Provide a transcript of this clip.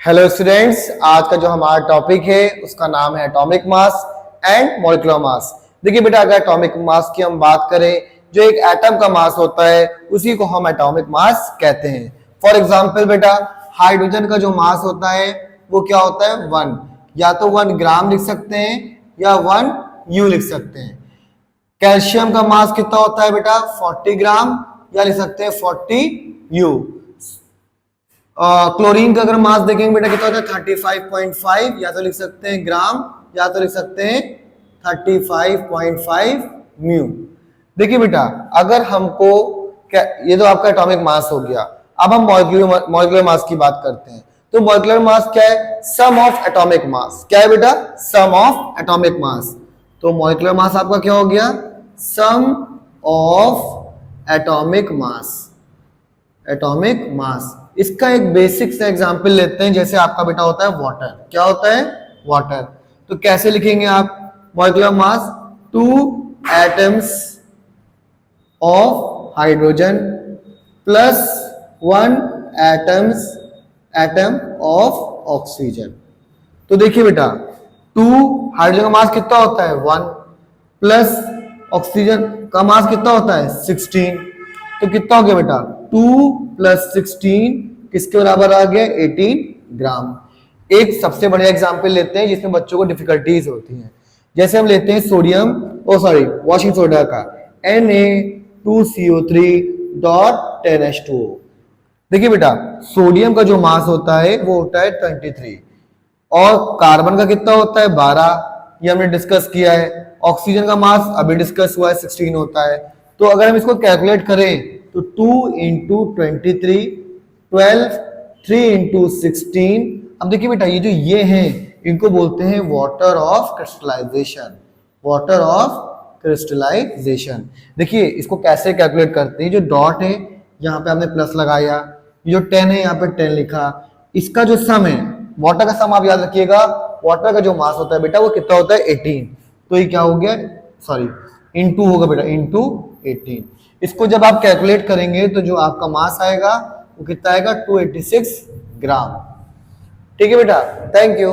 Hello students, आज का जो हमारा टॉपिक है उसका नाम है atomic mass and molecular mass. देखिए बेटा, अगर एटॉमिक मास की हम बात करें, जो एक एटम का मास होता है उसी को हम एटॉमिक मास कहते हैं। फॉर एग्जांपल बेटा, हाइड्रोजन का जो मास होता है वो क्या होता है? 1। या तो 1 ग्राम लिख सकते हैं या 1 यू लिख सकते हैं। कैल्शियम का मास कितना होता है बेटा? 40 ग्राम, या लिख सकते हैं 40 यू। क्लोरीन का अगर मास देखेंगे बेटा कितना होता है? 35.5, या तो लिख सकते हैं ग्राम या तो लिख सकते हैं 35.5 म्यू। देखिए बेटा, अगर हमको ये तो आपका एटॉमिक मास हो गया। अब हम मॉलिक्यूलर मास की बात करते हैं। तो मॉलिक्यूलर मास क्या है? Sum of atomic mass. क्या है बेटा? Sum of atomic mass. तो मॉलिक्यूलर मास आपका क्या हो गया? Sum of atomic mass. Atomic mass. इसका एक बेसिक सा एग्जांपल लेते हैं, जैसे आपका बेटा होता है वाटर। क्या होता है? वाटर। तो कैसे लिखेंगे आप molecular mass? 2 atoms of hydrogen plus 1 atom of oxygen. तो देखिए बेटा, 2 हाइड्रोजन का मास कितना होता है? 1 प्लस ऑक्सीजन का मास कितना होता है? 16। तो कितना हो गया बेटा? 2 प्लस 16 किसके बराबर आ गया? 18 ग्राम। एक सबसे बढ़िया एग्जांपल लेते हैं जिसमें बच्चों को डिफिकल्टीज होती हैं। जैसे हम लेते हैं सोडियम वॉशिंग सोडा का Na2CO3.10H2O। देखिए बेटा, सोडियम का जो मास होता है वो होता है 23 और कार्बन का कितना होता है? 12। ये हमने डिस्कस किया है। ऑक्सीजन का मास अभी डिस्कस हुआ है, 16 होता है। तो अगर हम इसको कैलकुलेट करें तो 2 इंटू 23 12, 3 इंटू 16। अब देखिए बेटा, ये हैं इनको बोलते हैं water of crystallisation. Water of crystallisation. देखिए इसको कैसे कैलकुलेट करते हैं। जो डॉट है यहाँ पे हमने प्लस लगाया, जो 10 है यहाँ पे 10 लिखा। इसका जो सम है, वाटर का सम आप याद रखिएगा। वाटर का जो मास होता है बेटा वो कितना होता है? 18। तो ये क्या हो गया? इंटू होगा बेटा, इंटू 18। इसको जब आप कैलकुलेट करेंगे तो जो आपका मास आएगा वो कितना आएगा? 286 ग्राम। ठीक है बेटा, थैंक यू।